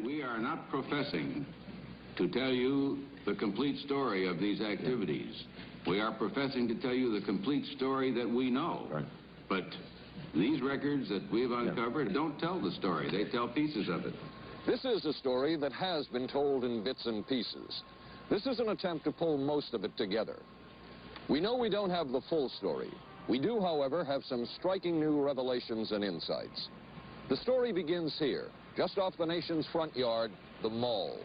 We are not professing to tell you the complete story of these activities. We are professing to tell you the complete story that we know. Right. But these records that we've uncovered don't tell the story. They tell pieces of it. This is a story that has been told in bits and pieces. This is an attempt to pull most of it together. We know we don't have the full story. We do, however, have some striking new revelations and insights. The story begins here, just off the nation's front yard, the Mall.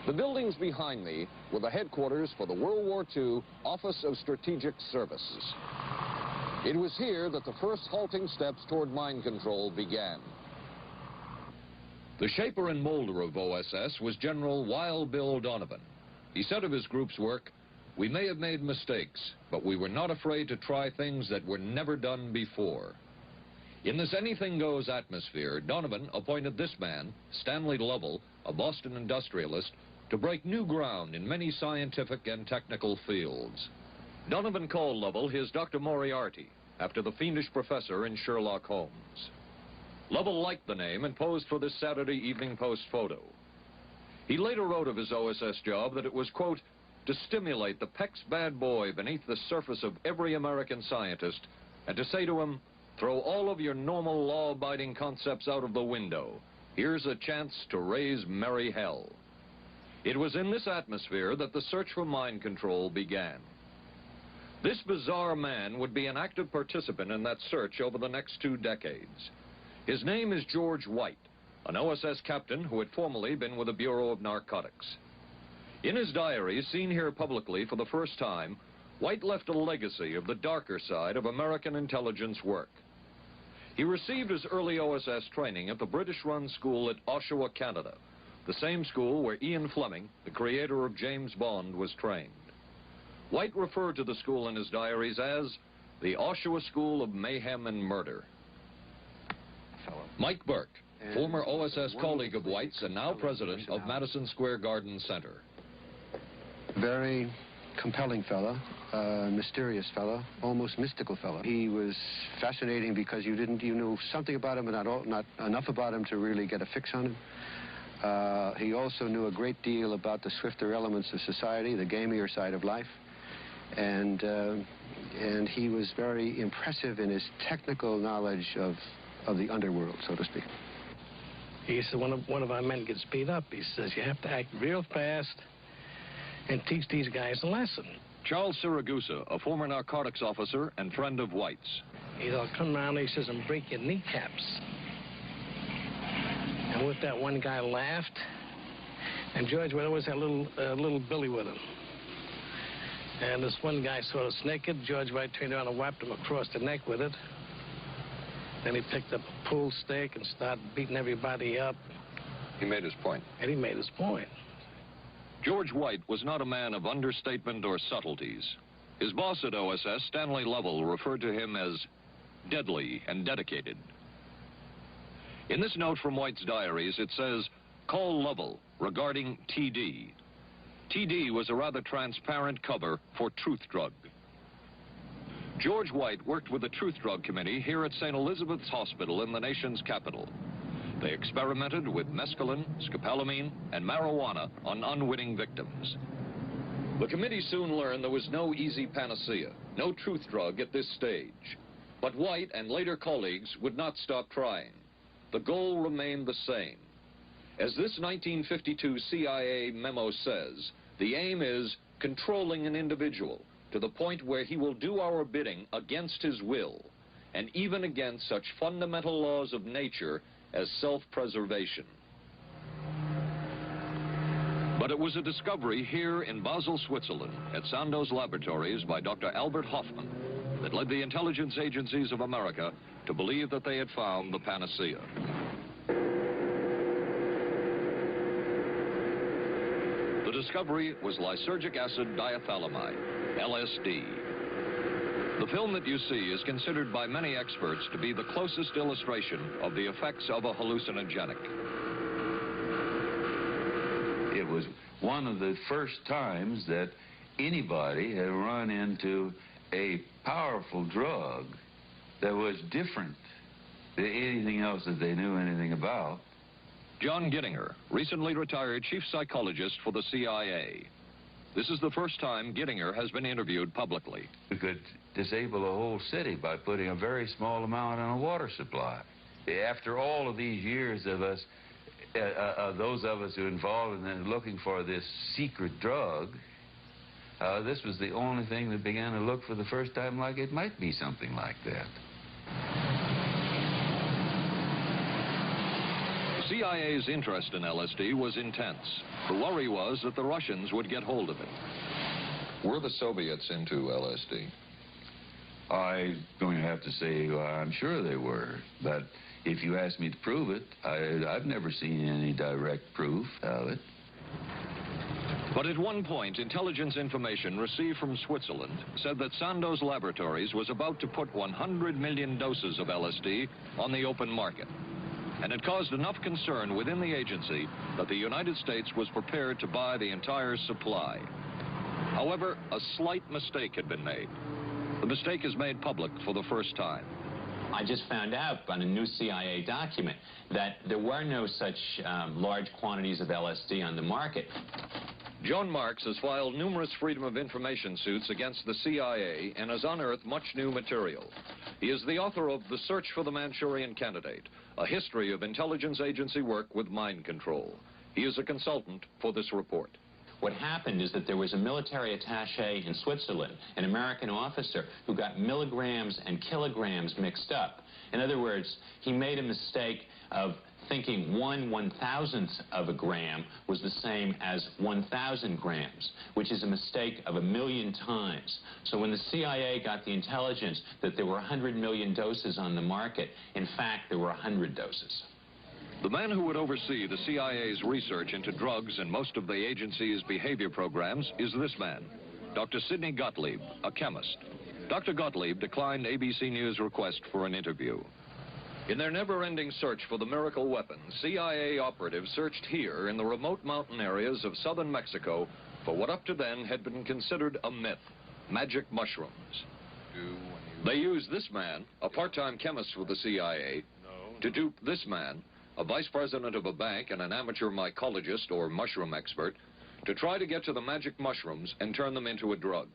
The buildings behind me were the headquarters for the World War II Office of Strategic Services. It was here that the first halting steps toward mind control began. The shaper and molder of OSS was General Wild Bill Donovan. He said of his group's work, "We may have made mistakes, but we were not afraid to try things that were never done before." In this anything-goes atmosphere, Donovan appointed this man, Stanley Lovell, a Boston industrialist, to break new ground in many scientific and technical fields. Donovan called Lovell his Dr. Moriarty, after the fiendish professor in Sherlock Holmes. Lovell liked the name and posed for this Saturday Evening Post photo. He later wrote of his OSS job that it was, quote, to stimulate the Peck's bad boy beneath the surface of every American scientist and to say to him, throw all of your normal law-abiding concepts out of the window. Here's a chance to raise merry hell. It was in this atmosphere that the search for mind control began. This bizarre man would be an active participant in that search over the next 2 decades. His name is George White, an OSS captain who had formerly been with the Bureau of Narcotics. In his diary, seen here publicly for the first time, White left a legacy of the darker side of American intelligence work. He received his early OSS training at the British-run school at Oshawa, Canada, the same school where Ian Fleming, the creator of James Bond, was trained. White referred to the school in his diaries as the Oshawa School of Mayhem and Murder. Mike Burke, former OSS colleague of White's and now president of Madison Square Garden Center. Very compelling fellow, mysterious fellow, almost mystical fellow. He was fascinating because you knew something about him, but not enough about him to really get a fix on him. He also knew a great deal about the swifter elements of society, the gamier side of life, and he was very impressive in his technical knowledge of the underworld, so to speak. He said one of our men gets beat up. He says you have to act real fast and teach these guys a lesson. Charles Siragusa, a former narcotics officer and friend of White's. He'll come around, he says, and break your kneecaps. And with that, one guy laughed, and George White always had a little Billy with him. And this one guy sort of naked. George White turned around and whapped him across the neck with it. Then he picked up a pool stick and started beating everybody up. He made his point. And he made his point. George White was not a man of understatement or subtleties. His boss at OSS, Stanley Lovell, referred to him as deadly and dedicated. In this note from White's diaries, it says, call Lovell regarding TD. TD was a rather transparent cover for Truth Drug. George White worked with the Truth Drug Committee here at St. Elizabeth's Hospital in the nation's capital. They experimented with mescaline, scopolamine, and marijuana on unwitting victims. The committee soon learned there was no easy panacea, no truth drug at this stage. But White and later colleagues would not stop trying. The goal remained the same. As this 1952 CIA memo says, the aim is controlling an individual to the point where he will do our bidding against his will, and even against such fundamental laws of nature as self-preservation. But it was a discovery here in Basel, Switzerland, at Sandoz Laboratories by Dr. Albert Hoffman that led the intelligence agencies of America to believe that they had found the panacea. The discovery was lysergic acid diethylamide, LSD. The film that you see is considered by many experts to be the closest illustration of the effects of a hallucinogenic. It was one of the first times that anybody had run into a powerful drug that was different than anything else that they knew anything about. John Gittinger, recently retired chief psychologist for the CIA. This is the first time Gittinger has been interviewed publicly. We could disable a whole city by putting a very small amount on a water supply. After all of these years of us, those of us who are involved in looking for this secret drug, this was the only thing that began to look for the first time like it might be something like that. The CIA's interest in LSD was intense. The worry was that the Russians would get hold of it. Were the Soviets into LSD? I'm going to have to say I'm sure they were, but if you ask me to prove it, I've never seen any direct proof of it. But at one point, intelligence information received from Switzerland said that Sandoz Laboratories was about to put 100 million doses of LSD on the open market. And it caused enough concern within the agency that the United States was prepared to buy the entire supply. However, a slight mistake had been made. The mistake is made public for the first time. I just found out on a new CIA document that there were no such large quantities of LSD on the market. John Marks has filed numerous Freedom of Information suits against the CIA and has unearthed much new material. He is the author of The Search for the Manchurian Candidate, a history of intelligence agency work with mind control. He is a consultant for this report. What happened is that there was a military attaché in Switzerland, an American officer, who got milligrams and kilograms mixed up. In other words, he made a mistake of thinking 1/1000th of a gram was the same as 1,000 grams, which is a mistake of 1,000,000 times. So when the CIA got the intelligence that there were 100 million doses on the market, in fact, there were 100 doses. The man who would oversee the CIA's research into drugs and most of the agency's behavior programs is this man, Dr. Sidney Gottlieb, a chemist. Dr. Gottlieb declined ABC News' request for an interview. In their never-ending search for the miracle weapon, CIA operatives searched here in the remote mountain areas of southern Mexico for what up to then had been considered a myth, magic mushrooms. They used this man, a part-time chemist with the CIA, to dupe this man, a vice president of a bank and an amateur mycologist or mushroom expert, to try to get to the magic mushrooms and turn them into a drug.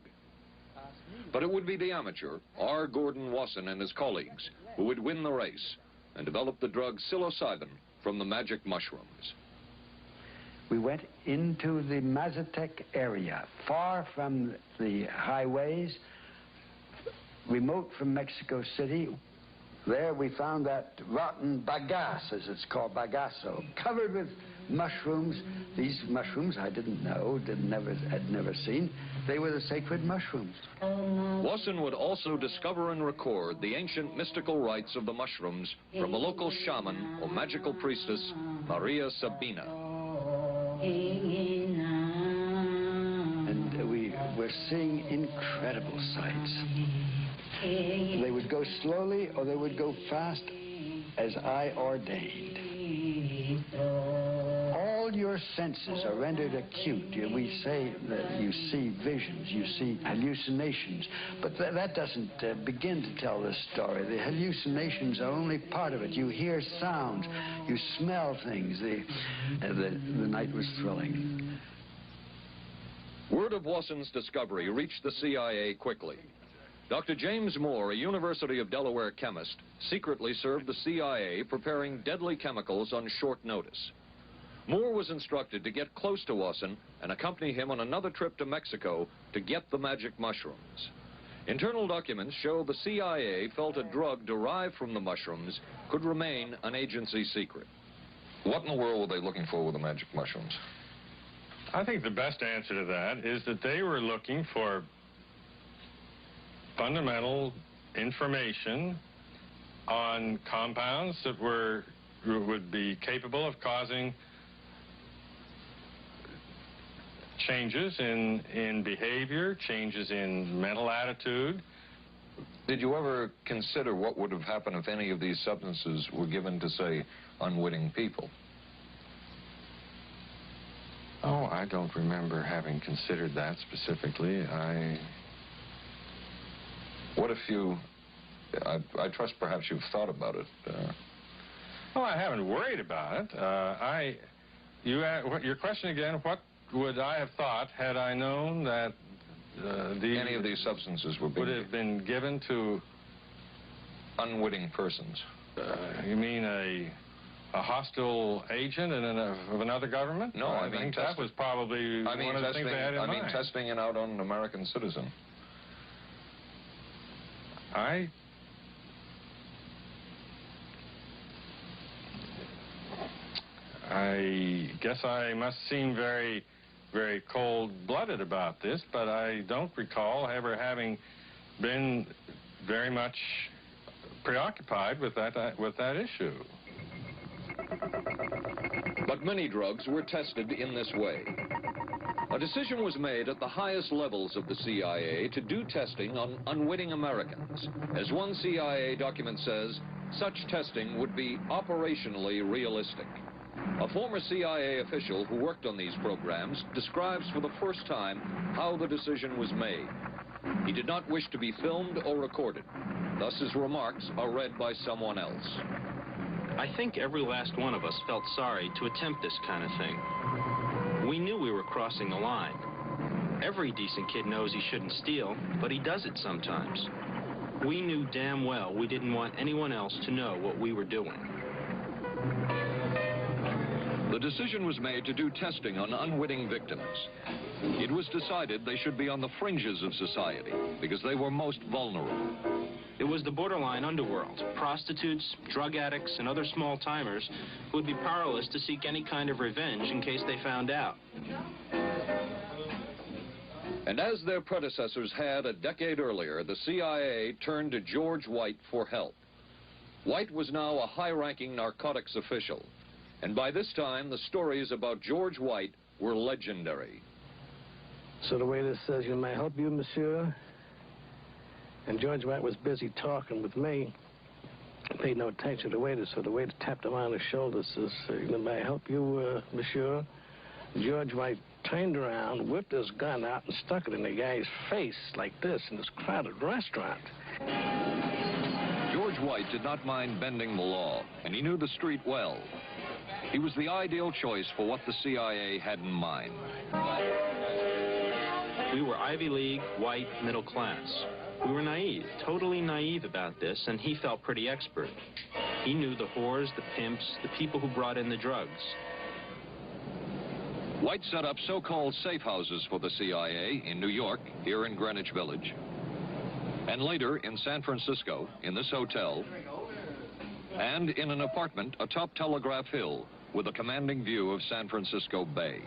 But it would be the amateur, R. Gordon Wasson and his colleagues, who would win the race and develop the drug psilocybin from the magic mushrooms. We went into the Mazatec area, far from the highways, remote from Mexico City. There we found that rotten bagasse, as it's called, bagasso, covered with mushrooms. These mushrooms I didn't know, had never seen. They were the sacred mushrooms. Wasson would also discover and record the ancient mystical rites of the mushrooms from a local shaman or magical priestess, Maria Sabina. And we were seeing incredible sights. They would go slowly or they would go fast as I ordained. All your senses are rendered acute. We say that you see visions, you see hallucinations, but that doesn't begin to tell the story. The hallucinations are only part of it. You hear sounds, you smell things. The night was thrilling. Word of Wasson's discovery reached the CIA quickly. Dr. James Moore, a University of Delaware chemist, secretly served the CIA preparing deadly chemicals on short notice. Moore was instructed to get close to Wasson and accompany him on another trip to Mexico to get the magic mushrooms. Internal documents show the CIA felt a drug derived from the mushrooms could remain an agency secret. What in the world were they looking for with the magic mushrooms? I think the best answer to that is that they were looking for fundamental information on compounds that would be capable of causing changes in behavior, changes in mental attitude. Did you ever consider what would have happened if any of these substances were given to, say, unwitting people? Oh, I don't remember having considered that specifically. What if you, I trust perhaps you've thought about it, Well, I haven't worried about it. Your question again, what would I have thought had I known that any of these substances would have been given to unwitting persons? You mean a hostile agent of another government? No, I mean think that was probably one of the things they had in mind. I mean testing it out on an American citizen. I guess I must seem very, very cold-blooded about this, but I don't recall ever having been very much preoccupied with that issue. But many drugs were tested in this way. A decision was made at the highest levels of the CIA to do testing on unwitting Americans. As one CIA document says, such testing would be operationally realistic. A former CIA official who worked on these programs describes for the first time how the decision was made. He did not wish to be filmed or recorded. Thus his remarks are read by someone else. I think every last one of us felt sorry to attempt this kind of thing. We knew we were crossing the line. Every decent kid knows he shouldn't steal, but he does it sometimes. We knew damn well we didn't want anyone else to know what we were doing. The decision was made to do testing on unwitting victims. It was decided they should be on the fringes of society because they were most vulnerable. It was the borderline underworld, prostitutes, drug addicts, and other small-timers who would be powerless to seek any kind of revenge in case they found out. And as their predecessors had a decade earlier, the CIA turned to George White for help. White was now a high-ranking narcotics official, and by this time, the stories about George White were legendary. So the waiter says, "You may help you, monsieur?" And George White was busy talking with me. I paid no attention to the waiter, so the waiter tapped him on the shoulder, says, "May I help you, monsieur?" George White turned around, whipped his gun out, and stuck it in the guy's face like this in this crowded restaurant. George White did not mind bending the law, and he knew the street well. He was the ideal choice for what the CIA had in mind. We were Ivy League, white, middle class. We were naive, totally naive about this, and he felt pretty expert. He knew the whores, the pimps, the people who brought in the drugs. White set up so-called safe houses for the CIA in New York, here in Greenwich Village, and later in San Francisco, in this hotel, and in an apartment atop Telegraph Hill with a commanding view of San Francisco Bay.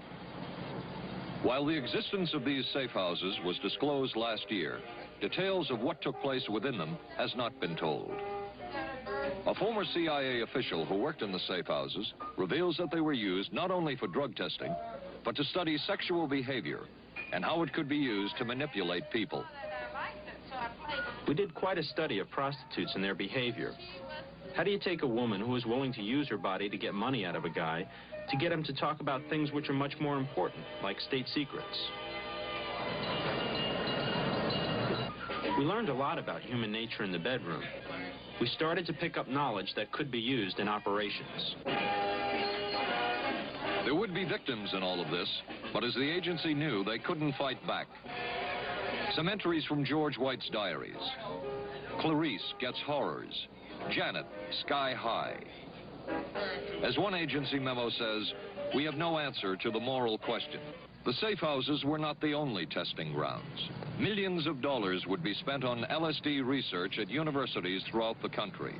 While the existence of these safe houses was disclosed last year, details of what took place within them has not been told. A former CIA official who worked in the safe houses reveals that they were used not only for drug testing, but to study sexual behavior and how it could be used to manipulate people. We did quite a study of prostitutes and their behavior. How do you take a woman who is willing to use her body to get money out of a guy to get him to talk about things which are much more important, like state secrets? We learned a lot about human nature in the bedroom. We started to pick up knowledge that could be used in operations. There would be victims in all of this, but as the agency knew, they couldn't fight back. Some entries from George White's diaries. Clarice gets horrors. Janet, sky high. As one agency memo says, we have no answer to the moral question. The safe houses were not the only testing grounds. Millions of dollars would be spent on LSD research at universities throughout the country.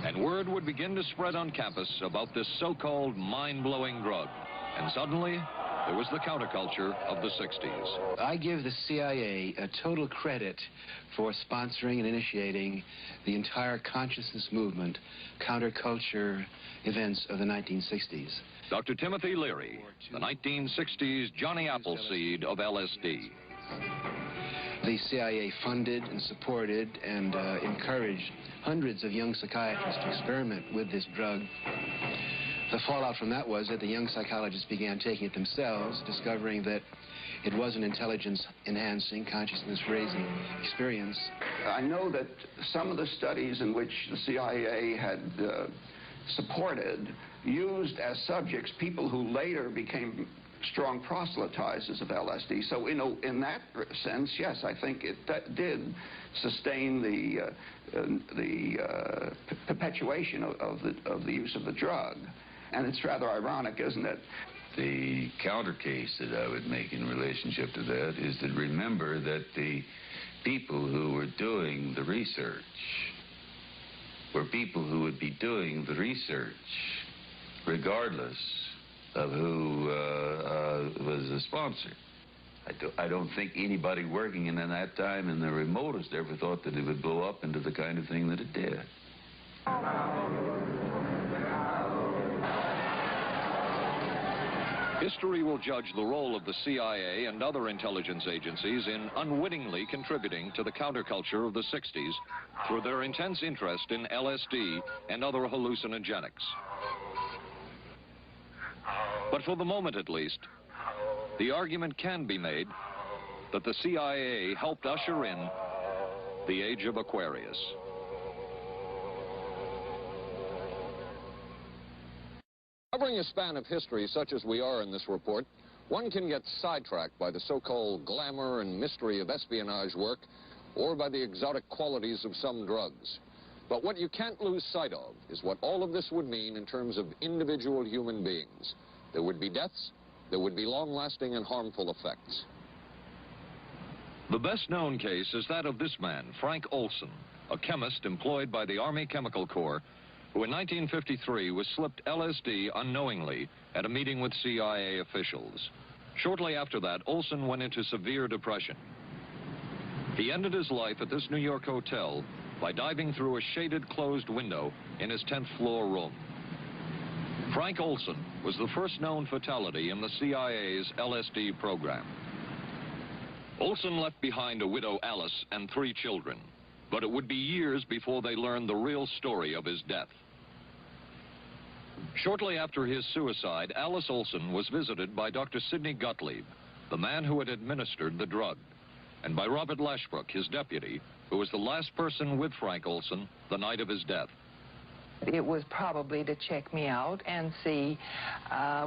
And word would begin to spread on campus about this so-called mind-blowing drug. And suddenly, there was the counterculture of the 60s. I give the CIA a total credit for sponsoring and initiating the entire consciousness movement, counterculture events of the 1960s. Dr. Timothy Leary, the 1960s Johnny Appleseed of LSD. The CIA funded and supported and encouraged hundreds of young psychiatrists to experiment with this drug. The fallout from that was that the young psychologists began taking it themselves, discovering that it was an intelligence-enhancing, consciousness-raising experience. I know that some of the studies in which the CIA had supported, used as subjects people who later became strong proselytizers of LSD. So, in that sense, yes, I think it did sustain the perpetuation of the use of the drug. And it's rather ironic, isn't it? The counter case that I would make in relationship to that is to remember that the people who were doing the research were people who would be doing the research regardless of who was the sponsor. I don't think anybody working in that time in the remotest ever thought that it would blow up into the kind of thing that it did. History will judge the role of the CIA and other intelligence agencies in unwittingly contributing to the counterculture of the 60s through their intense interest in LSD and other hallucinogenics. But for the moment, at least, the argument can be made that the CIA helped usher in the age of Aquarius. Covering a span of history such as we are in this report, one can get sidetracked by the so-called glamour and mystery of espionage work or by the exotic qualities of some drugs. But what you can't lose sight of is what all of this would mean in terms of individual human beings. There would be deaths, there would be long-lasting and harmful effects. The best-known case is that of this man, Frank Olson, a chemist employed by the Army Chemical Corps, who in 1953 was slipped LSD unknowingly at a meeting with CIA officials. Shortly after that, Olson went into severe depression. He ended his life at this New York hotel by diving through a shaded closed window in his 10th floor room. Frank Olson was the first known fatality in the CIA's LSD program. Olson left behind a widow, Alice, and 3 children, but it would be years before they learned the real story of his death. Shortly after his suicide, Alice Olson was visited by Dr. Sidney Gottlieb, the man who had administered the drug, and by Robert Lashbrook, his deputy, who was the last person with Frank Olson the night of his death. It was probably to check me out and see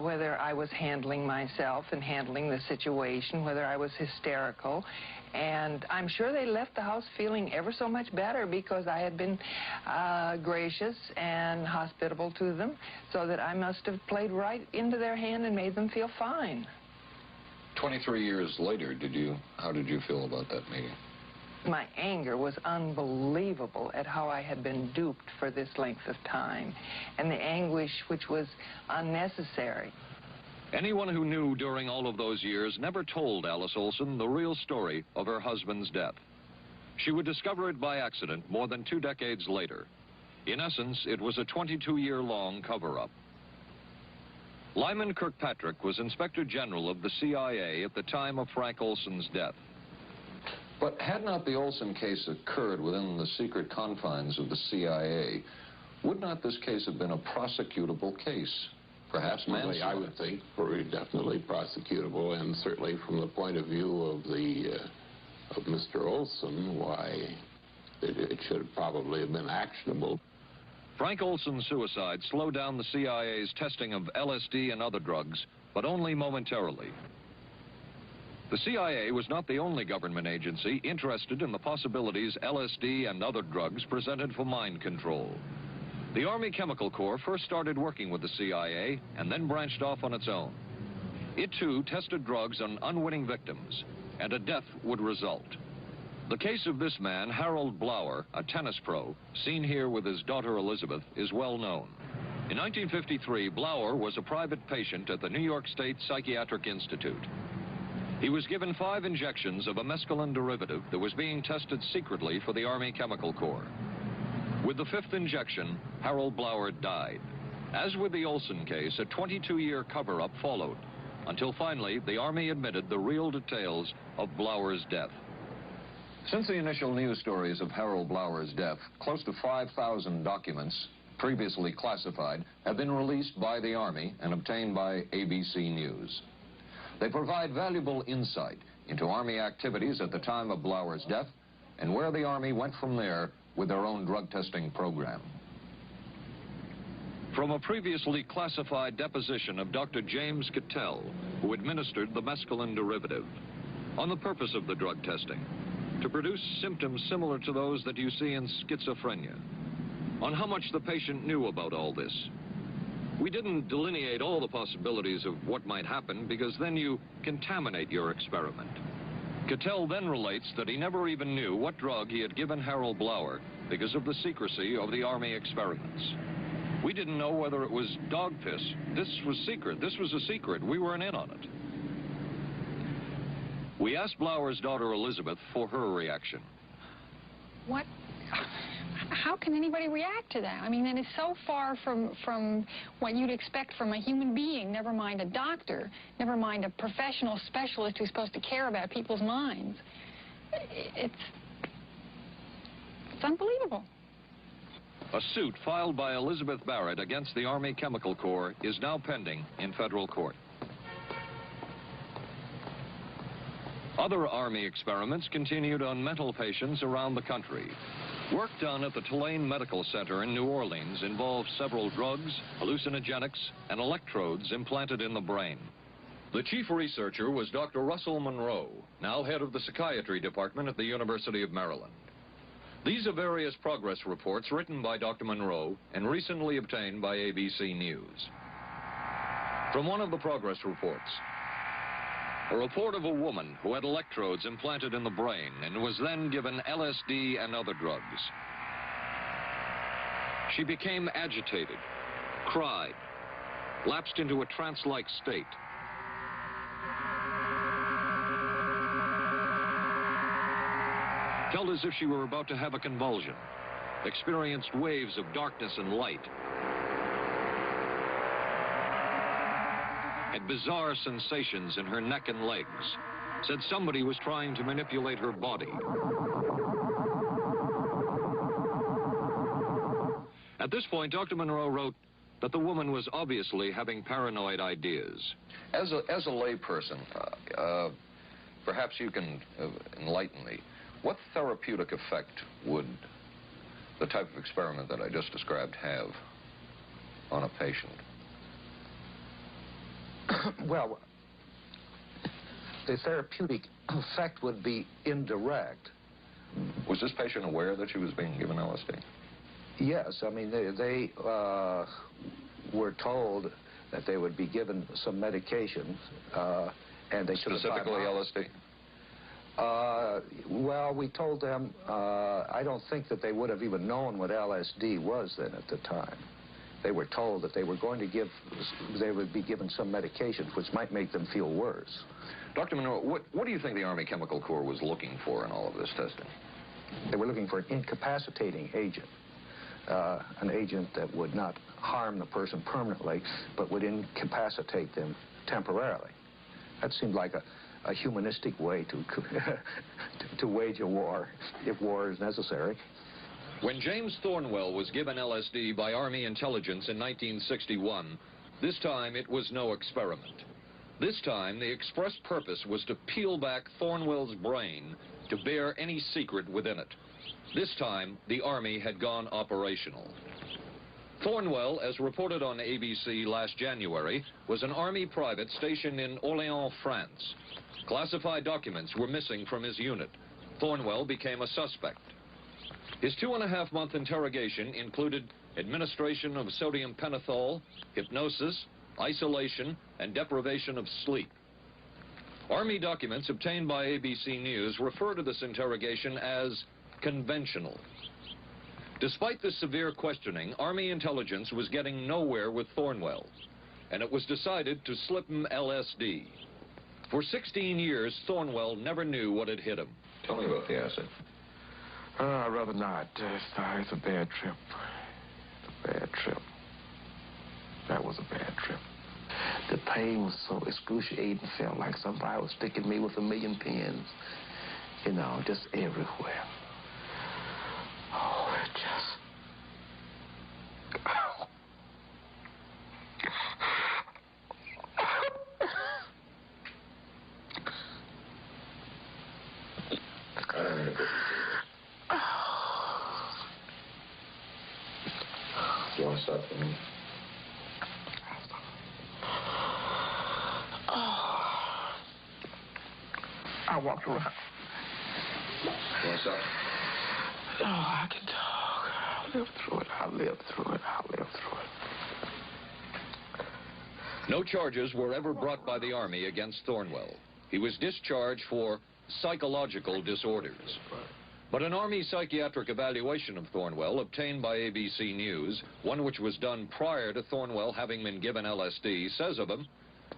whether I was handling myself and handling the situation, whether I was hysterical. And I'm sure they left the house feeling ever so much better because I had been gracious and hospitable to them, so that I must have played right into their hand and made them feel fine. 23 years later, how did you feel about that meeting? My anger was unbelievable at how I had been duped for this length of time, and the anguish which was unnecessary. Anyone who knew during all of those years never told Alice Olson the real story of her husband's death. She would discover it by accident more than 2 decades later. In essence, it was a 22-year-long cover-up. Lyman Kirkpatrick was Inspector General of the CIA at the time of Frank Olson's death. But had not the Olson case occurred within the secret confines of the CIA, would not this case have been a prosecutable case? Perhaps manslaughter? I would think definitely prosecutable, and certainly from the point of view of Mr. Olson, why it should probably have been actionable. Frank Olson's suicide slowed down the CIA's testing of LSD and other drugs, but only momentarily. The CIA was not the only government agency interested in the possibilities LSD and other drugs presented for mind control. The Army Chemical Corps first started working with the CIA and then branched off on its own. It, too, tested drugs on unwitting victims, and a death would result. The case of this man, Harold Blower, a tennis pro, seen here with his daughter Elizabeth, is well known. In 1953, Blower was a private patient at the New York State Psychiatric Institute. He was given 5 injections of a mescaline derivative that was being tested secretly for the Army Chemical Corps. With the 5th injection, Harold Blower died. As with the Olson case, a 22-year cover-up followed, until finally the Army admitted the real details of Blower's death. Since the initial news stories of Harold Blower's death, close to 5,000 documents, previously classified, have been released by the Army and obtained by ABC News. They provide valuable insight into Army activities at the time of Blower's death and where the Army went from there with their own drug testing program. From a previously classified deposition of Dr. James Cattell, who administered the mescaline derivative, on the purpose of the drug testing, to produce symptoms similar to those that you see in schizophrenia, on how much the patient knew about all this. We didn't delineate all the possibilities of what might happen because then you contaminate your experiment. Cattell then relates that he never even knew what drug he had given Harold Blauer because of the secrecy of the Army experiments. We didn't know whether it was dog piss. This was secret. This was a secret. We weren't in on it. We asked Blauer's daughter Elizabeth for her reaction. What? How can anybody react to that? I mean, that is so far from what you'd expect from a human being, never mind a doctor, never mind a professional specialist who's supposed to care about people's minds. It's unbelievable. A suit filed by Elizabeth Barrett against the Army Chemical Corps is now pending in federal court. Other Army experiments continued on mental patients around the country. Work done at the Tulane Medical Center in New Orleans involved several drugs, hallucinogenics, and electrodes implanted in the brain. The chief researcher was Dr. Russell Monroe, now head of the psychiatry department at the University of Maryland. These are various progress reports written by Dr. Monroe and recently obtained by ABC News. From one of the progress reports, a report of a woman who had electrodes implanted in the brain and was then given LSD and other drugs. She became agitated, cried, lapsed into a trance-like state. Felt as if she were about to have a convulsion, experienced waves of darkness and light, had bizarre sensations in her neck and legs, said somebody was trying to manipulate her body. At this point, Dr. Monroe wrote that the woman was obviously having paranoid ideas. As a layperson, perhaps you can enlighten me. What therapeutic effect would the type of experiment that I just described have on a patient? Well, the therapeutic effect would be indirect. Was this patient aware that she was being given LSD? Yes, I mean, they were told that they would be given some medication, and they should have... Specifically LSD? Well, we told them, I don't think that they would have even known what LSD was then at the time. They were told that they were going to they would be given some medications which might make them feel worse. Dr. Monroe, what do you think the Army Chemical Corps was looking for in all of this testing? They were looking for an incapacitating agent, an agent that would not harm the person permanently, but would incapacitate them temporarily. That seemed like a humanistic way to wage a war, if war is necessary. When James Thornwell was given LSD by Army intelligence in 1961, this time it was no experiment. This time the express purpose was to peel back Thornwell's brain to bear any secret within it. This time the Army had gone operational. Thornwell, as reported on ABC last January, was an Army private stationed in Orléans, France. Classified documents were missing from his unit. Thornwell became a suspect. His 2.5-month interrogation included administration of sodium pentothal, hypnosis, isolation, and deprivation of sleep. Army documents obtained by ABC News refer to this interrogation as conventional. Despite this severe questioning, Army intelligence was getting nowhere with Thornwell, and it was decided to slip him LSD. For 16 years, Thornwell never knew what had hit him. Tell me about the acid. I'd rather not. It's a bad trip. It's a bad trip. That was a bad trip. The pain was so excruciating. Felt like somebody was sticking me with 1,000,000 pins. You know, just everywhere. Oh, it just... You want to stop for me? I walked around. What's up? Oh, I can talk. I lived through it. I lived through it. I lived through it. No charges were ever brought by the Army against Thornwell. He was discharged for psychological disorders. But an Army psychiatric evaluation of Thornwell obtained by ABC News, one which was done prior to Thornwell having been given LSD, says of him,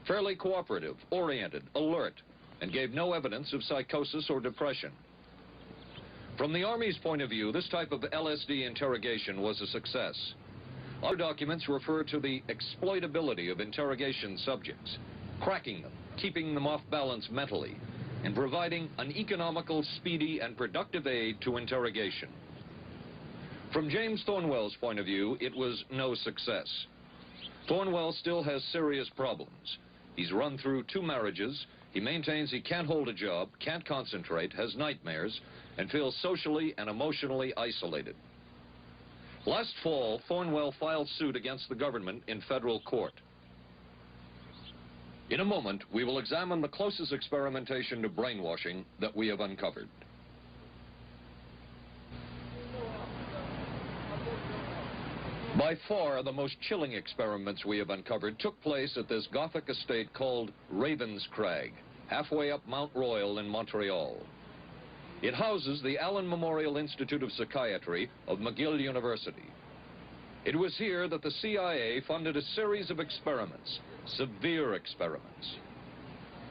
fairly cooperative, oriented, alert, and gave no evidence of psychosis or depression. From the Army's point of view, this type of LSD interrogation was a success. Other documents refer to the exploitability of interrogation subjects, cracking them, keeping them off balance mentally, and providing an economical, speedy, and productive aid to interrogation. From James Thornwell's point of view, it was no success. Thornwell still has serious problems. He's run through 2 marriages. He maintains he can't hold a job, can't concentrate, has nightmares, and feels socially and emotionally isolated. Last fall, Thornwell filed suit against the government in federal court. In a moment, we will examine the closest experimentation to brainwashing that we have uncovered. By far, the most chilling experiments we have uncovered took place at this Gothic estate called Ravenscrag, halfway up Mount Royal in Montreal. It houses the Allen Memorial Institute of Psychiatry of McGill University. It was here that the CIA funded a series of experiments, severe experiments.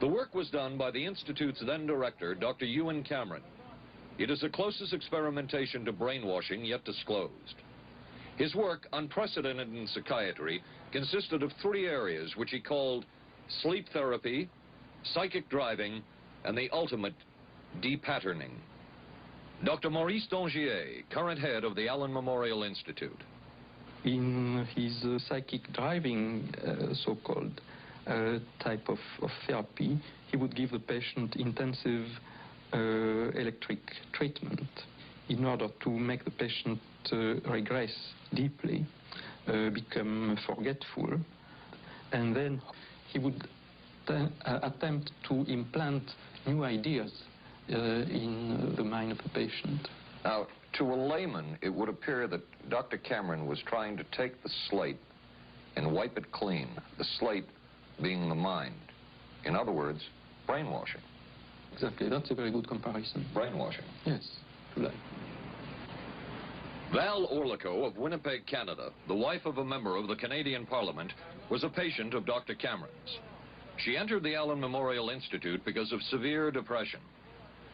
The work was done by the Institute's then director, Dr. Ewan Cameron. It is the closest experimentation to brainwashing yet disclosed. His work, unprecedented in psychiatry, consisted of 3 areas which he called sleep therapy, psychic driving, and the ultimate depatterning. Dr. Maurice Dongier, current head of the Allen Memorial Institute. In his psychic driving, so-called type of therapy, he would give the patient intensive electric treatment in order to make the patient regress deeply, become forgetful, and then he would attempt to implant new ideas in the mind of the patient. Now, to a layman, it would appear that Dr. Cameron was trying to take the slate and wipe it clean, the slate being the mind. In other words, brainwashing. Exactly, that's a very good comparison. Brainwashing. Yes, to that. Val Orlico of Winnipeg, Canada, the wife of a member of the Canadian Parliament, was a patient of Dr. Cameron's. She entered the Allen Memorial Institute because of severe depression.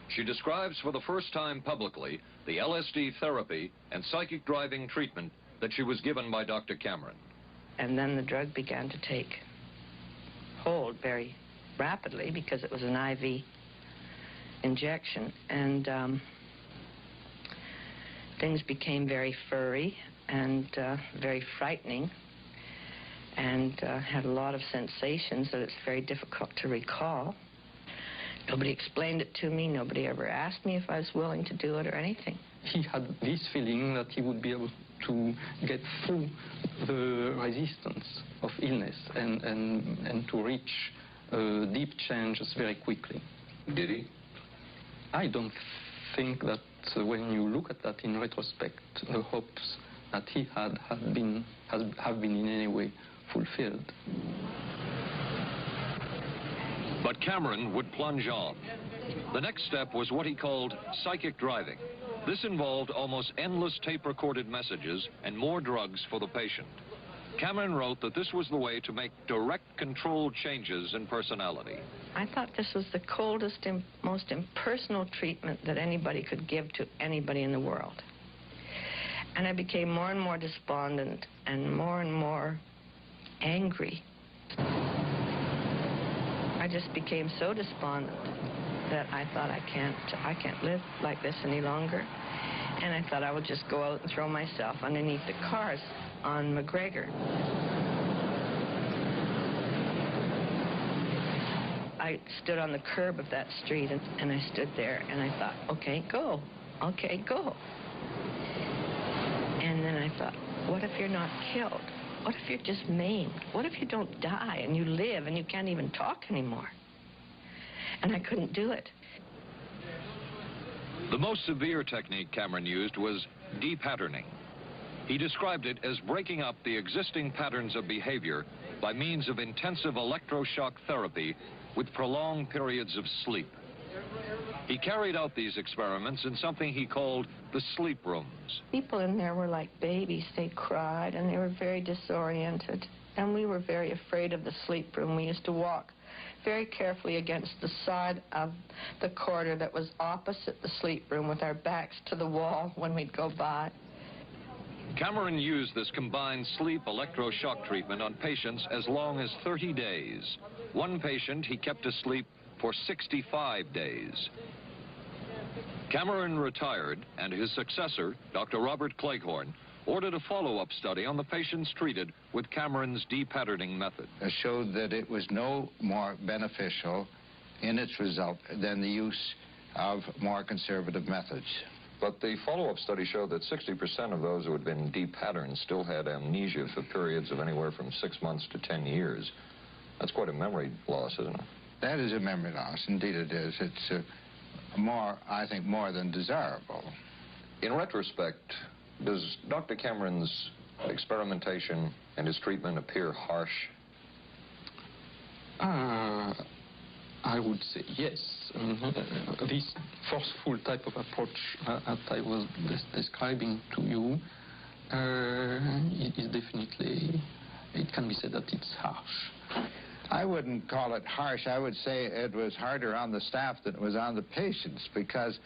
She describes for the first time publicly the LSD therapy and psychic driving treatment that she was given by Dr. Cameron. And then the drug began to take hold very rapidly because it was an IV injection. And things became very furry and very frightening, and had a lot of sensations that it's very difficult to recall. Nobody explained it to me. Nobody ever asked me if I was willing to do it or anything. He had this feeling that he would be able to get through the resistance of illness and to reach deep changes very quickly. Did he? I don't think that when you look at that in retrospect, the hopes that he had have been in any way fulfilled. But Cameron would plunge on. The next step was what he called psychic driving. This involved almost endless tape-recorded messages and more drugs for the patient. Cameron wrote that this was the way to make direct controlled changes in personality. I thought this was the coldest and most impersonal treatment that anybody could give to anybody in the world. And I became more and more despondent and more angry. I just became so despondent that I thought I can't live like this any longer. And I thought I would just go out and throw myself underneath the cars on McGregor. I stood on the curb of that street and I stood there and I thought, okay, go. Okay, go. And then I thought, what if you're not killed? What if you're just maimed? What if you don't die and you live and you can't even talk anymore? and I couldn't do it. The most severe technique Cameron used was de-patterning. He described it as breaking up the existing patterns of behavior by means of intensive electroshock therapy with prolonged periods of sleep. He carried out these experiments in something he called the sleep rooms. People in there were like babies. They cried, and they were very disoriented. And we were very afraid of the sleep room. We used to walk very carefully against the side of the corridor that was opposite the sleep room with our backs to the wall when we'd go by. Cameron used this combined sleep electroshock treatment on patients as long as 30 days. One patient he kept asleep for 65 days. Cameron retired, and his successor, Dr. Robert Cleghorn, ordered a follow-up study on the patients treated with Cameron's de-patterning method. It showed that it was no more beneficial in its result than the use of more conservative methods. But the follow-up study showed that 60% of those who had been de-patterned still had amnesia for periods of anywhere from 6 months to 10 years. That's quite a memory loss, isn't it? That is a memory loss. Indeed it is. It's I think, more than desirable. In retrospect, does Dr. Cameron's experimentation and his treatment appear harsh? I would say yes. This forceful type of approach that I was describing to you is definitely, it can be said that it's harsh. I wouldn't call it harsh. I would say it was harder on the staff than it was on the patients, because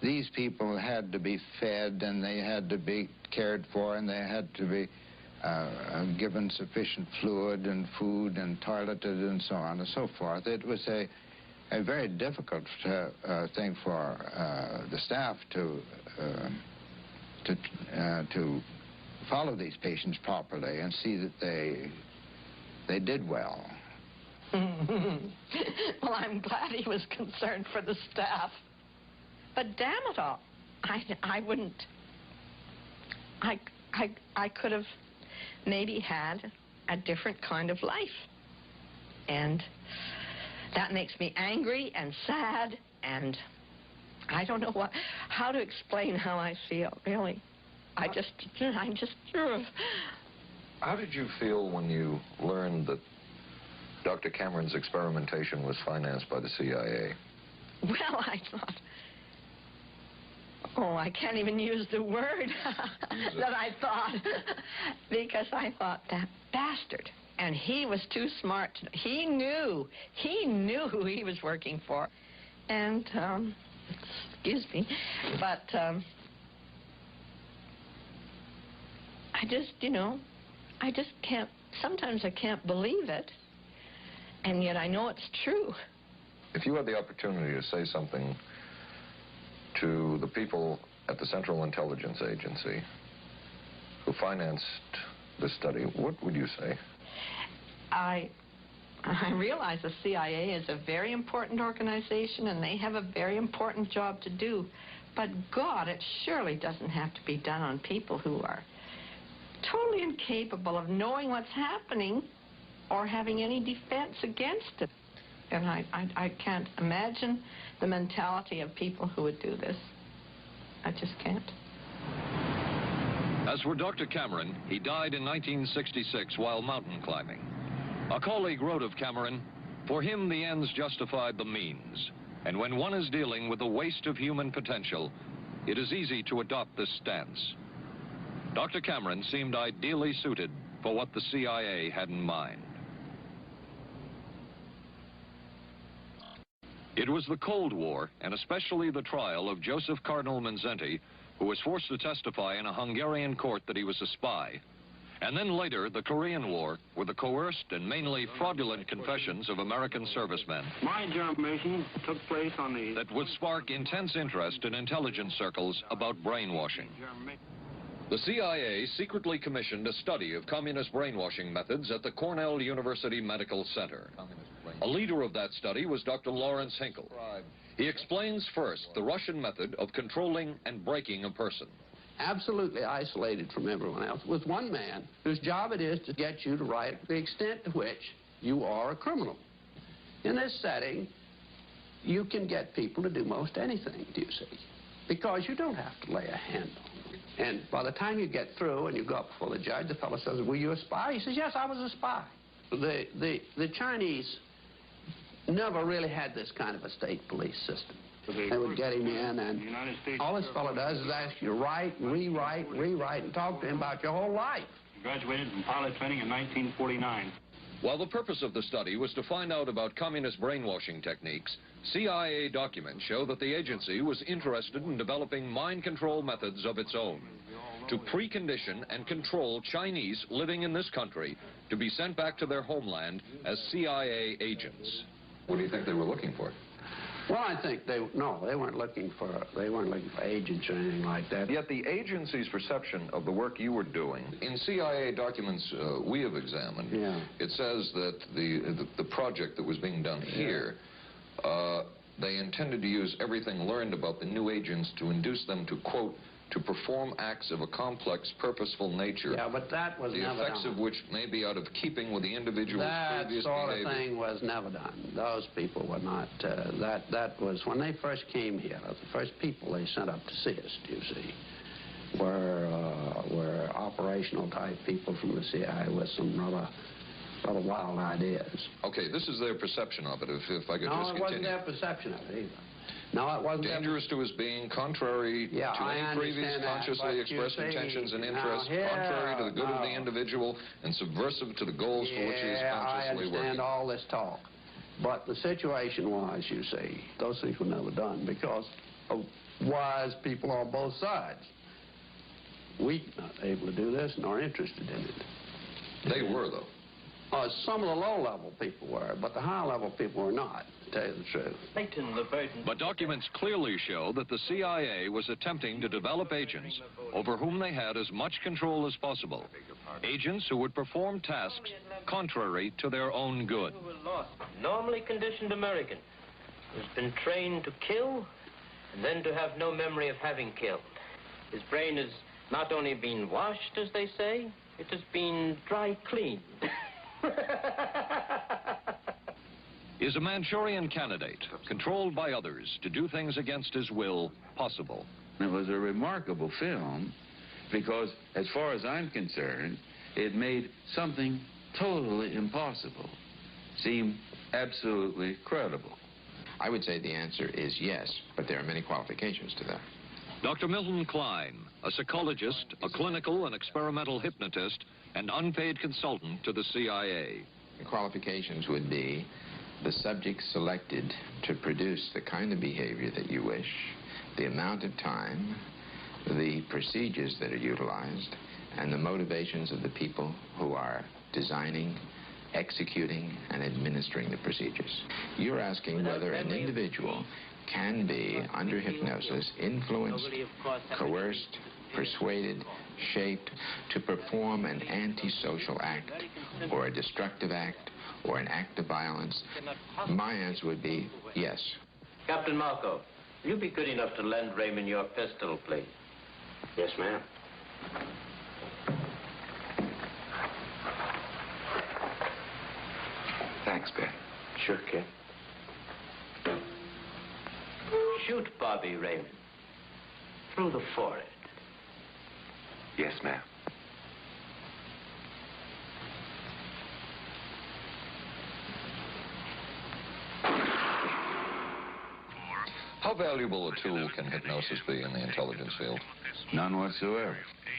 these people had to be fed, and they had to be cared for, and they had to be given sufficient fluid and food and toileted and so on and so forth. It was a very difficult thing for the staff to follow these patients properly and see that they did well. Well, I'm glad he was concerned for the staff. But damn it all, I wouldn't. I could have maybe had a different kind of life. And that makes me angry and sad, and I don't know how to explain how I feel, really. I'm just... How did you feel when you learned that Dr. Cameron's experimentation was financed by the CIA? Well, I thought... Oh, I can't even use the word that I thought, because I thought, that bastard. And he was too smart. He knew who he was working for. And, excuse me, but I just, I just can't, sometimes I can't believe it, and yet I know it's true. If you had the opportunity to say something to the people at the Central Intelligence Agency who financed this study, what would you say? I realize the CIA is a very important organization, and they have a very important job to do. But, God, it surely doesn't have to be done on people who are totally incapable of knowing what's happening or having any defense against it. And I can't imagine the mentality of people who would do this. I just can't. As for Dr. Cameron, he died in 1966 while mountain climbing. A colleague wrote of Cameron, "For him, the ends justified the means. And when one is dealing with the waste of human potential, it is easy to adopt this stance." Dr. Cameron seemed ideally suited for what the CIA had in mind. It was the Cold War, and especially the trial of Joseph Cardinal Mindszenty, who was forced to testify in a Hungarian court that he was a spy. And then later, the Korean War, with the coerced and mainly fraudulent confessions of American servicemen. My germination took place on the... That would spark intense interest in intelligence circles about brainwashing. The CIA secretly commissioned a study of communist brainwashing methods at the Cornell University Medical Center. A leader of that study was Dr. Lawrence Hinkle. He explains first the Russian method of controlling and breaking a person. Absolutely isolated from everyone else, with one man whose job it is to get you to write the extent to which you are a criminal. In this setting, you can get people to do most anything, do you see? Because you don't have to lay a hand on them. And by the time you get through and you go up before the judge, the fellow says, were you a spy? He says, yes, I was a spy. The Chinese never really had this kind of a state police system. They would get him in, and all this fellow does is ask you to write, rewrite, and talk to him about your whole life. Graduated from pilot training in 1949. While the purpose of the study was to find out about communist brainwashing techniques, CIA documents show that the agency was interested in developing mind control methods of its own to precondition and control Chinese living in this country to be sent back to their homeland as CIA agents. What do you think they were looking for? Well, I think they weren't looking for agents or anything like that. Yet the agency's perception of the work you were doing, in CIA documents we have examined, it says that the project that was being done here, they intended to use everything learned about the new agents to induce them to, quote, to perform acts of a complex, purposeful nature. Yeah, but that was the never effects done. of which may be out of keeping with the individual's previous That sort behavior. of thing was never done. Those people were not, that was, when they first came here, the first people they sent up to see us, you see, were operational type people from the CIA with some rather wild ideas. Okay, this is their perception of it, if I could just continue. No, it wasn't their perception of it either. No, it wasn't. Dangerous to his being, contrary to any previous consciously expressed intentions and interests, contrary to the good of the individual, and subversive to the goals for which he is consciously working. I understand all this talk. But the situation was, you see, those things were never done because of wise people on both sides. We were not able to do this nor interested in it. They were, though. Some of the low-level people were, but the high-level people were not, to tell you the truth. But documents clearly show that the CIA was attempting to develop agents over whom they had as much control as possible. Agents who would perform tasks contrary to their own good. Normally conditioned American who's been trained to kill and then to have no memory of having killed. His brain has not only been washed, as they say, it has been dry cleaned. Is a Manchurian candidate, controlled by others to do things against his will, possible? It was a remarkable film because, as far as I'm concerned, it made something totally impossible seem absolutely credible. I would say the answer is yes, but there are many qualifications to that. Dr. Milton Klein, a psychologist, a clinical and experimental hypnotist, and unpaid consultant to the CIA. The qualifications would be the subject selected to produce the kind of behavior that you wish, the amount of time, the procedures that are utilized, and the motivations of the people who are designing, executing, and administering the procedures. You're asking whether an individual can be, under hypnosis, influenced, coerced, persuaded, shaped to perform an antisocial act, or a destructive act, or an act of violence. My answer would be yes. Captain Marco, will you be good enough to lend Raymond your pistol, please? Yes, ma'am. Thanks, Ben. Sure, kid. Shoot Bobby, Raymond. Through the forehead. Yes, ma'am. How valuable a tool can hypnosis be in the intelligence field? None whatsoever.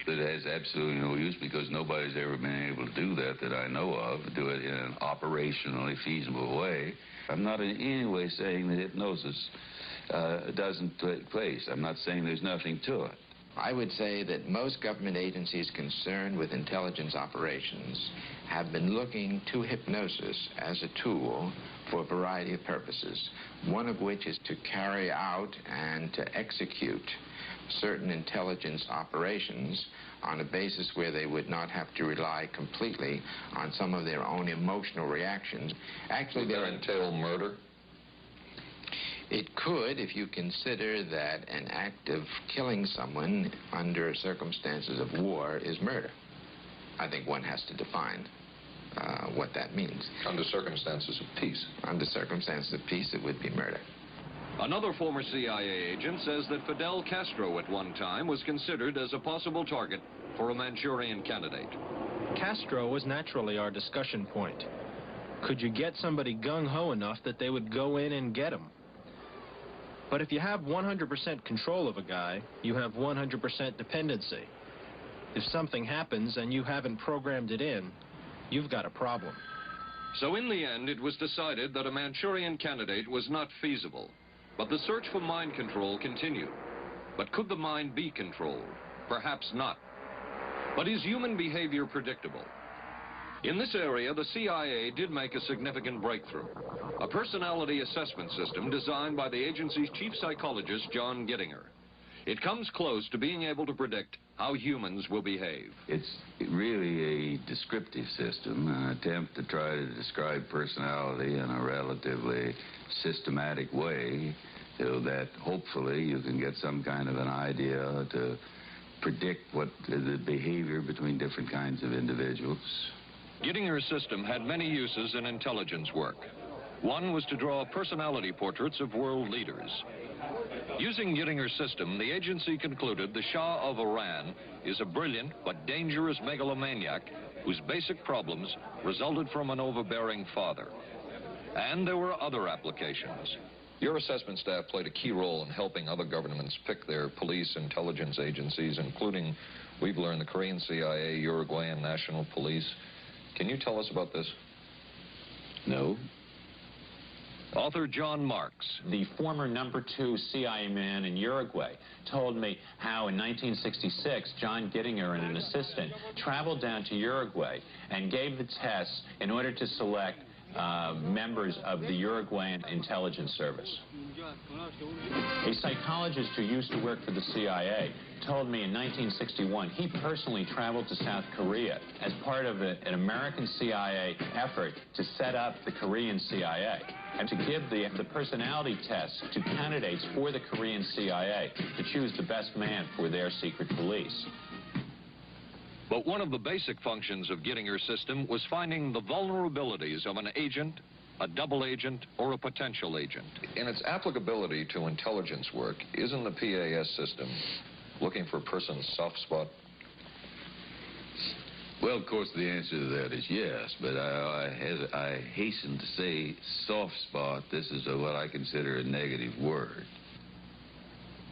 It has absolutely no use because nobody's ever been able to do that I know of, do it in an operationally feasible way. I'm not in any way saying that hypnosis doesn't take place. I'm not saying there's nothing to it. I would say that most government agencies concerned with intelligence operations have been looking to hypnosis as a tool for a variety of purposes, one of which is to carry out and to execute certain intelligence operations on a basis where they would not have to rely completely on some of their own emotional reactions. Actually, would that entail murder? It could, if you consider that an act of killing someone under circumstances of war is murder. I think one has to define what that means. Under circumstances of peace. Under circumstances of peace, it would be murder. Another former CIA agent says that Fidel Castro at one time was considered as a possible target for a Manchurian candidate. Castro was naturally our discussion point. Could you get somebody gung-ho enough that they would go in and get him? But if you have 100% control of a guy, you have 100% dependency. If something happens and you haven't programmed it in, you've got a problem. So in the end, it was decided that a Manchurian candidate was not feasible. But the search for mind control continued. But could the mind be controlled? Perhaps not. But is human behavior predictable? In this area, the CIA did make a significant breakthrough. A personality assessment system designed by the agency's chief psychologist, John Gittinger. It comes close to being able to predict how humans will behave. It's really a descriptive system, an attempt to try to describe personality in a relatively systematic way so that hopefully you can get some kind of an idea to predict what the behavior between different kinds of individuals. Gittinger's system had many uses in intelligence work. One was to draw personality portraits of world leaders. Using Gittinger's system, the agency concluded the Shah of Iran is a brilliant but dangerous megalomaniac whose basic problems resulted from an overbearing father. And there were other applications. Your assessment staff played a key role in helping other governments pick their police intelligence agencies, including, we've learned, the Korean CIA, Uruguayan National Police. Can you tell us about this? No. Author John Marks. The former #2 CIA man in Uruguay told me how in 1966, John Gittinger and an assistant traveled down to Uruguay and gave the tests in order to select members of the Uruguayan intelligence service. A psychologist who used to work for the CIA told me in 1961 he personally traveled to South Korea as part of an American CIA effort to set up the Korean CIA and to give the personality tests to candidates for the Korean CIA to choose the best man for their secret police. But one of the basic functions of Gittinger's system was finding the vulnerabilities of an agent, a double agent, or a potential agent. In its applicability to intelligence work, isn't the PAS system looking for a person's soft spot? Well, of course, the answer to that is yes, but I hasten to say soft spot. This is what I consider a negative word.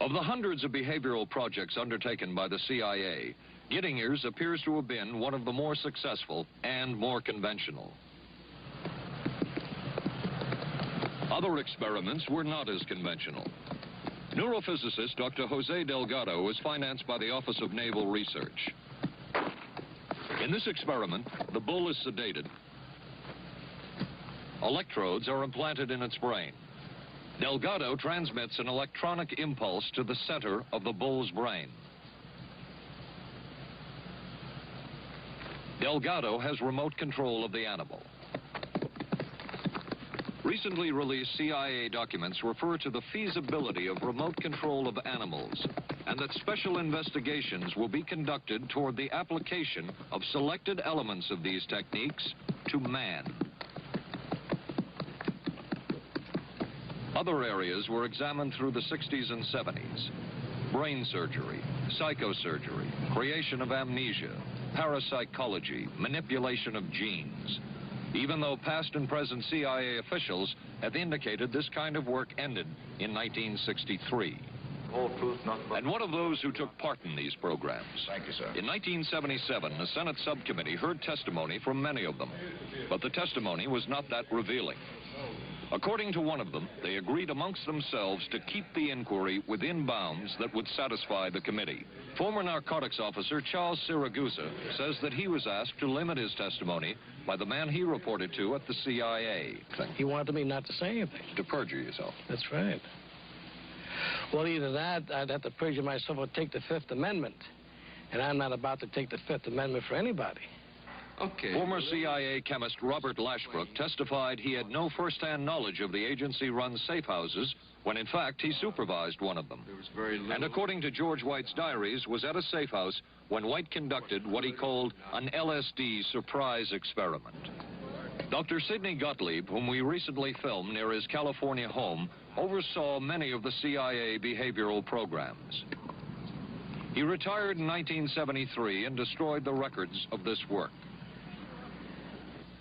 Of the hundreds of behavioral projects undertaken by the CIA, Gittinger's appears to have been one of the more successful and more conventional. Other experiments were not as conventional. Neurophysicist Dr. Jose Delgado was financed by the Office of Naval Research. In this experiment, the bull is sedated. Electrodes are implanted in its brain. Delgado transmits an electronic impulse to the center of the bull's brain. Delgado has remote control of the animal. Recently released CIA documents refer to the feasibility of remote control of animals, and that special investigations will be conducted toward the application of selected elements of these techniques to man. Other areas were examined through the 60s and 70s. Brain surgery, psychosurgery, creation of amnesia, parapsychology, manipulation of genes. Even though past and present CIA officials have indicated this kind of work ended in 1963. And one of those who took part in these programs. Thank you, sir. In 1977, a Senate subcommittee heard testimony from many of them, but the testimony was not that revealing. According to one of them, they agreed amongst themselves to keep the inquiry within bounds that would satisfy the committee. Former narcotics officer Charles Siragusa says that he was asked to limit his testimony by the man he reported to at the CIA. He wanted me not to say anything. To perjure yourself. That's right. Well, either that, I'd have to perjure myself or take the Fifth Amendment. And I'm not about to take the Fifth Amendment for anybody. Okay. Former CIA chemist Robert Lashbrook testified he had no first-hand knowledge of the agency-run safe houses when, in fact, he supervised one of them. There was very little. And according to George White's diaries, was at a safe house when White conducted what he called an LSD surprise experiment. Dr. Sidney Gottlieb, whom we recently filmed near his California home, oversaw many of the CIA behavioral programs. He retired in 1973 and destroyed the records of this work.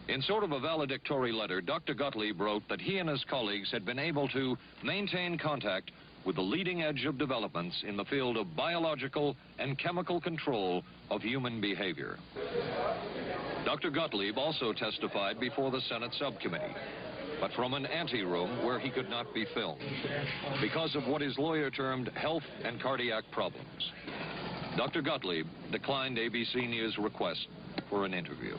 In sort of a valedictory letter, Dr. Gottlieb wrote that he and his colleagues had been able to maintain contact with the leading edge of developments in the field of biological and chemical control of human behavior. Dr. Gottlieb also testified before the Senate subcommittee, but from an anteroom where he could not be filmed because of what his lawyer termed health and cardiac problems. Dr. Gottlieb declined ABC News' request for an interview.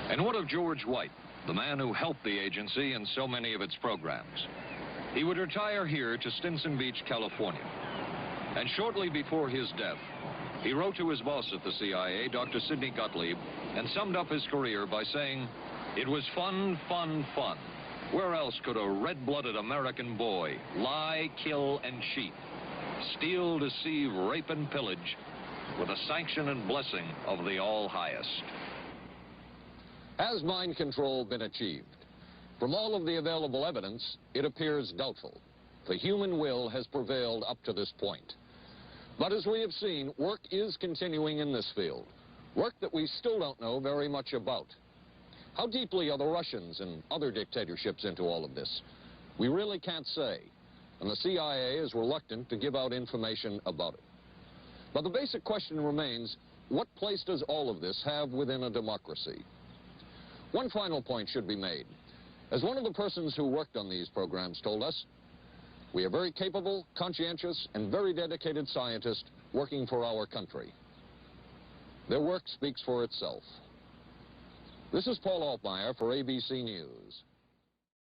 And what of George White, the man who helped the agency in so many of its programs? He would retire here to Stinson Beach, California. And shortly before his death, he wrote to his boss at the CIA, Dr. Sidney Gottlieb, and summed up his career by saying, "It was fun, fun, fun. Where else could a red-blooded American boy lie, kill, and cheat, steal, deceive, rape, and pillage with the sanction and blessing of the All-Highest?" Has mind control been achieved? From all of the available evidence, it appears doubtful. The human will has prevailed up to this point. But as we have seen, work is continuing in this field, work that we still don't know very much about. How deeply are the Russians and other dictatorships into all of this? We really can't say, and the CIA is reluctant to give out information about it. But the basic question remains, what place does all of this have within a democracy? One final point should be made. As one of the persons who worked on these programs told us, we are very capable, conscientious, and very dedicated scientists working for our country. Their work speaks for itself. This is Paul Altmeyer for ABC News.